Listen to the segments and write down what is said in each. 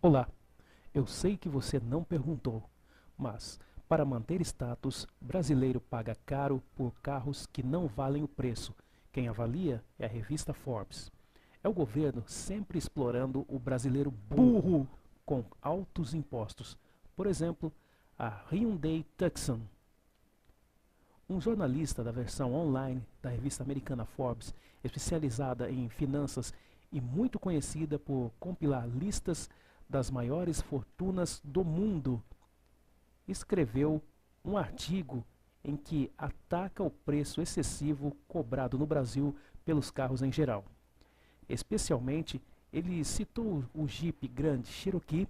Olá, eu sei que você não perguntou, mas para manter status, brasileiro paga caro por carros que não valem o preço. Quem avalia é a revista Forbes. É o governo sempre explorando o brasileiro burro com altos impostos. Por exemplo, a Hyundai Tucson. Um jornalista da versão online da revista americana Forbes, especializada em finanças e muito conhecida por compilar listas das maiores fortunas do mundo, escreveu um artigo em que ataca o preço excessivo cobrado no Brasil pelos carros em geral. Especialmente, ele citou o Jeep Grand Cherokee,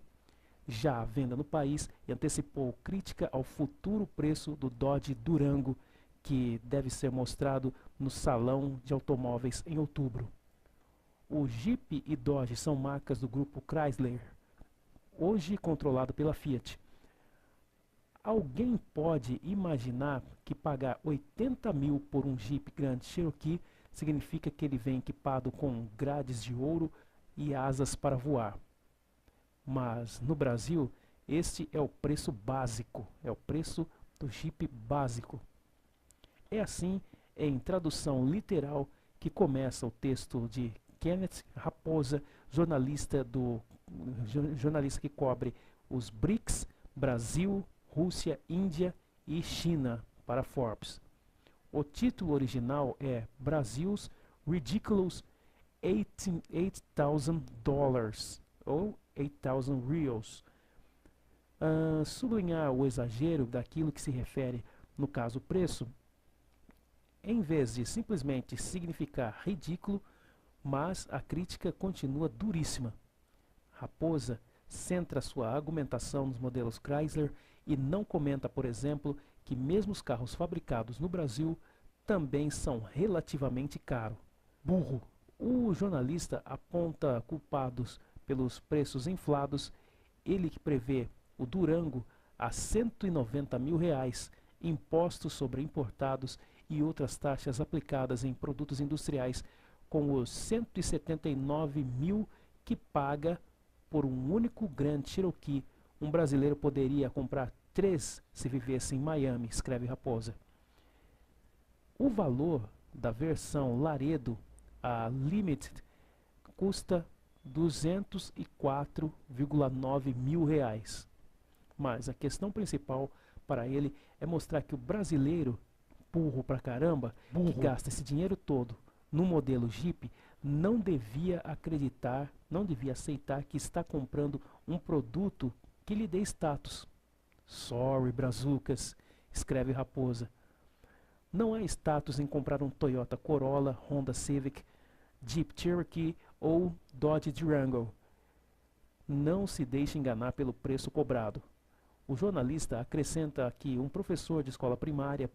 já à venda no país, e antecipou crítica ao futuro preço do Dodge Durango, que deve ser mostrado no Salão de Automóveis em outubro. O Jeep e Dodge são marcas do grupo Chrysler, hoje controlado pela Fiat. Alguém pode imaginar que pagar 80 mil por um Jeep Grand Cherokee significa que ele vem equipado com grades de ouro e asas para voar. Mas no Brasil, este é o preço básico, é o preço do Jeep básico. É assim, em tradução literal, que começa o texto de Kenneth Raposa, jornalista que cobre os BRICS, Brasil, Rússia, Índia e China para Forbes. O título original é Brasil's Ridiculous $8,000 ou 8,000 reals. Sublinhar o exagero daquilo que se refere, no caso preço, em vez de simplesmente significar ridículo, mas a crítica continua duríssima. Raposa centra sua argumentação nos modelos Chrysler e não comenta, por exemplo, que mesmo os carros fabricados no Brasil também são relativamente caros. Burro! O jornalista aponta culpados pelos preços inflados, ele que prevê o Durango a 190 mil reais, impostos sobre importados e outras taxas aplicadas em produtos industriais, com os 179 mil que paga por um único Grand Cherokee. Um brasileiro poderia comprar 3 se vivesse em Miami, escreve Raposa. O valor da versão Laredo, a Limited, custa 204,9 mil reais. Mas a questão principal para ele é mostrar que o brasileiro, burro pra caramba, que gasta esse dinheiro todo no modelo Jeep, não devia acreditar, não devia aceitar que está comprando um produto que lhe dê status. Sorry, brazucas, escreve Raposa. Não há status em comprar um Toyota Corolla, Honda Civic, Jeep Cherokee ou Dodge Durango. Não se deixe enganar pelo preço cobrado. O jornalista acrescenta que um professor de escola primária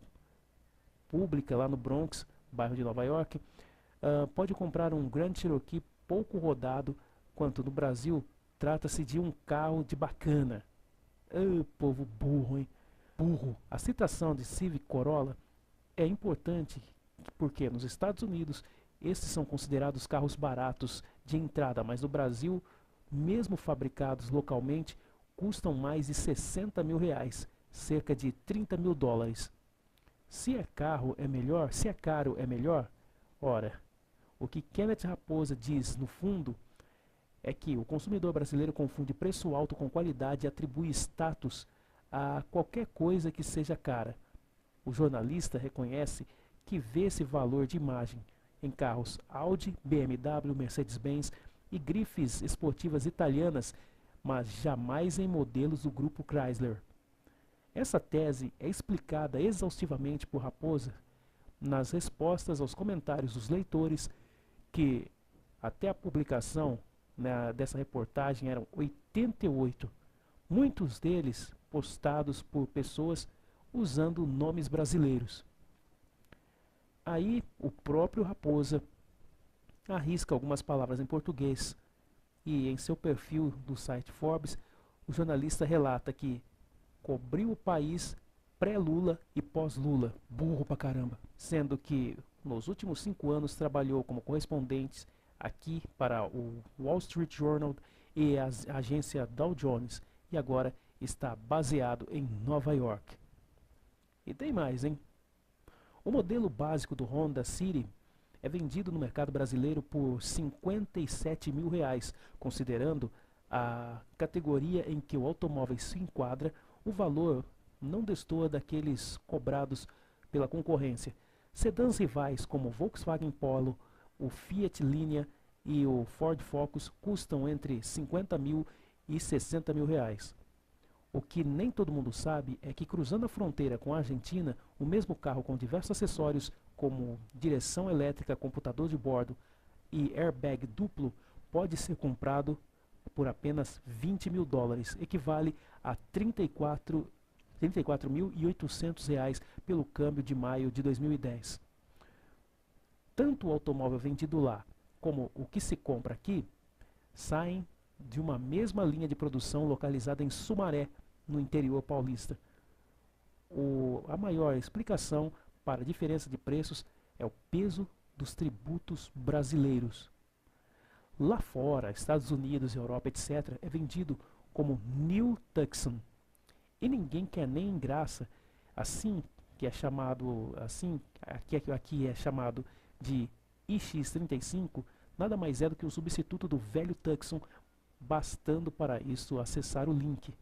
pública lá no Bronx, bairro de Nova York, pode comprar um Grand Cherokee pouco rodado, quanto no Brasil trata-se de um carro de bacana. Povo burro, hein? Burro. A citação de Civic Corolla é importante porque nos Estados Unidos estes são considerados carros baratos de entrada, mas no Brasil, mesmo fabricados localmente, custam mais de 60 mil reais, cerca de 30 mil dólares. Se é caro é melhor? Ora, o que Kenneth Raposa diz no fundo é que o consumidor brasileiro confunde preço alto com qualidade e atribui status a qualquer coisa que seja cara. O jornalista reconhece que vê esse valor de imagem em carros Audi, BMW, Mercedes-Benz e grifes esportivas italianas, mas jamais em modelos do grupo Chrysler. Essa tese é explicada exaustivamente por Raposa nas respostas aos comentários dos leitores, que até a publicação, né, dessa reportagem eram 88, muitos deles postados por pessoas usando nomes brasileiros. Aí o próprio Raposa arrisca algumas palavras em português e em seu perfil do site Forbes, o jornalista relata que cobriu o país pré-Lula e pós-Lula, burro pra caramba, sendo que nos últimos 5 anos trabalhou como correspondente aqui para o Wall Street Journal e a agência Dow Jones, e agora está baseado em Nova York. E tem mais, hein? O modelo básico do Honda City é vendido no mercado brasileiro por R$ 57 mil, considerando a categoria em que o automóvel se enquadra. O valor não destoa daqueles cobrados pela concorrência. Sedãs rivais como o Volkswagen Polo, o Fiat Linea e o Ford Focus custam entre 50 mil e 60 mil reais. O que nem todo mundo sabe é que, cruzando a fronteira com a Argentina, o mesmo carro com diversos acessórios como direção elétrica, computador de bordo e airbag duplo pode ser comprado por apenas 20 mil dólares, equivale a 34.800 reais pelo câmbio de maio de 2010. Tanto o automóvel vendido lá como o que se compra aqui saem de uma mesma linha de produção localizada em Sumaré, no interior paulista. A maior explicação para a diferença de preços é o peso dos tributos brasileiros. Lá fora, Estados Unidos, Europa, etc., é vendido como New Tucson. E ninguém quer nem em graça, assim que é chamado, aqui é chamado de iX35, nada mais é do que o substituto do velho Tucson, bastando para isso acessar o link,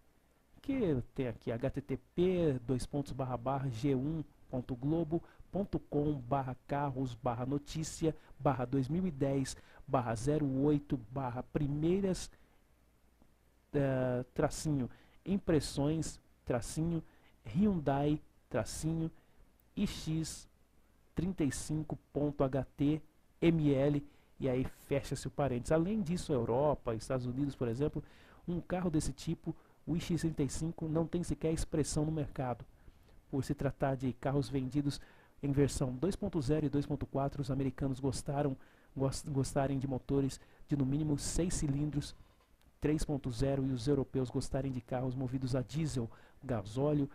que tem aqui http://g1.globo.com/carros/notícia/2010/08/primeiras impressões Hyundai ix35.html, e aí fecha-se o parênteses. Além disso, Europa, Estados Unidos, por exemplo, um carro desse tipo, o iX35, não tem sequer expressão no mercado. Por se tratar de carros vendidos em versão 2.0 e 2.4, os americanos gostarem de motores de no mínimo 6 cilindros 3.0 e os europeus gostarem de carros movidos a diesel, gasóleo,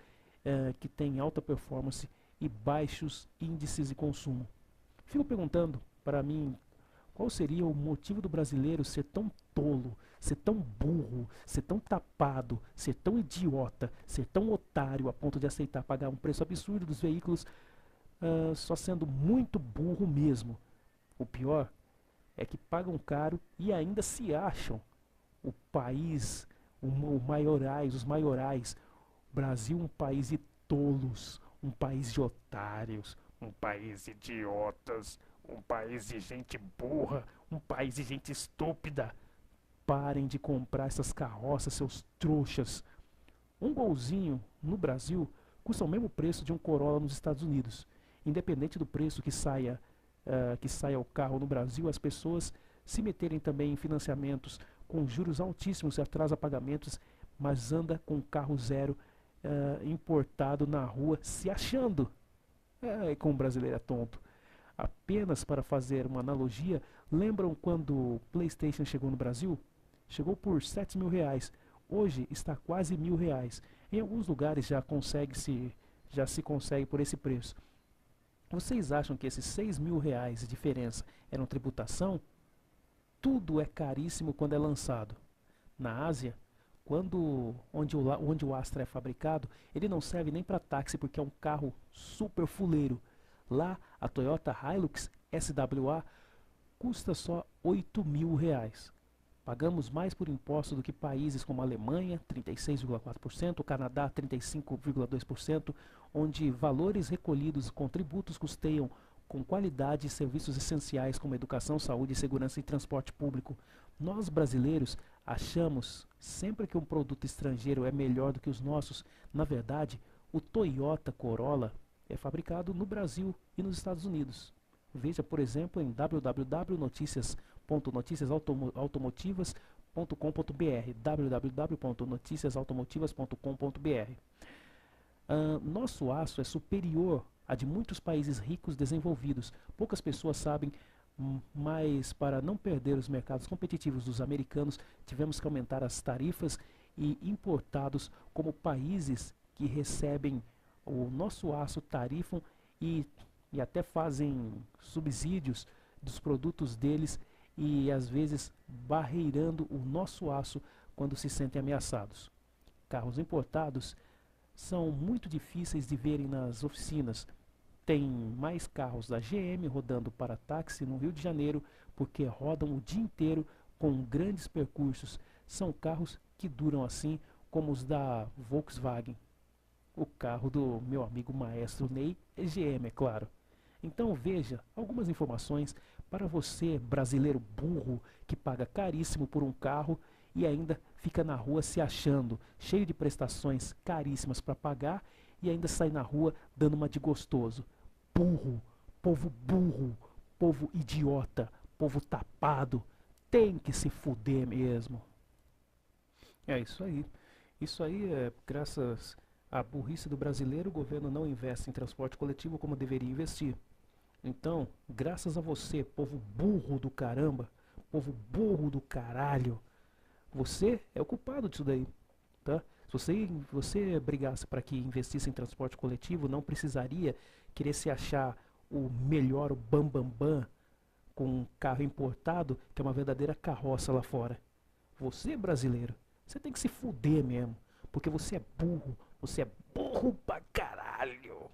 que tem alta performance e baixos índices de consumo. Fico perguntando para mim qual seria o motivo do brasileiro ser tão tolo, ser tão burro, ser tão tapado, ser tão idiota, ser tão otário a ponto de aceitar pagar um preço absurdo dos veículos, só sendo muito burro mesmo. O pior é que pagam caro e ainda se acham o país, os maiorais. Brasil, um país de tolos, um país de otários, um país de idiotas, um país de gente burra, um país de gente estúpida. Parem de comprar essas carroças, seus trouxas. Um Golzinho no Brasil custa o mesmo preço de um Corolla nos Estados Unidos. Independente do preço que saia o carro no Brasil, as pessoas se meterem também em financiamentos com juros altíssimos, atrasa pagamentos, mas anda com carro zero importado na rua, se achando. Como o brasileiro é tonto. Apenas para fazer uma analogia, lembram quando o PlayStation chegou no Brasil? Chegou por 7 mil reais. Hoje está quase R$ 1.000. Em alguns lugares já se consegue por esse preço. Vocês acham que esses 6 mil reais de diferença eram tributação? Tudo é caríssimo quando é lançado. Na Ásia, onde o Astra é fabricado, ele não serve nem para táxi porque é um carro super fuleiro. Lá, a Toyota Hilux SWA custa só 8 mil reais. Pagamos mais por impostos do que países como a Alemanha, 36,4%, o Canadá, 35,2%, onde valores recolhidos com tributos custeiam com qualidade serviços essenciais como educação, saúde, segurança e transporte público. Nós brasileiros achamos sempre que um produto estrangeiro é melhor do que os nossos. Na verdade, o Toyota Corolla é fabricado no Brasil e nos Estados Unidos. Veja, por exemplo, em www.noticiasautomotivas.com.br www.noticiasautomotivas.com.br. Nosso aço é superior a de muitos países ricos desenvolvidos. Poucas pessoas sabem, mas para não perder os mercados competitivos dos americanos, tivemos que aumentar as tarifas e importados como países que recebem o nosso aço tarifam e até fazem subsídios dos produtos deles e às vezes barreirando o nosso aço quando se sentem ameaçados. Carros importados são muito difíceis de verem nas oficinas. Tem mais carros da GM rodando para táxi no Rio de Janeiro porque rodam o dia inteiro com grandes percursos. São carros que duram assim como os da Volkswagen. O carro do meu amigo maestro Ney é GM, é claro. Então veja algumas informações para você, brasileiro burro, que paga caríssimo por um carro e ainda fica na rua se achando, cheio de prestações caríssimas para pagar e ainda sai na rua dando uma de gostoso. Burro, povo idiota, povo tapado, tem que se fuder mesmo. É isso aí. Isso aí é graças à burrice do brasileiro, o governo não investe em transporte coletivo como deveria investir. Então, graças a você, povo burro do caramba, povo burro do caralho, você é o culpado disso daí, tá? Se você brigasse para que investisse em transporte coletivo, não precisaria querer se achar o melhor, o bambambam, bam, bam, com um carro importado, que é uma verdadeira carroça lá fora. Você, brasileiro, você tem que se fuder mesmo, porque você é burro pra caralho.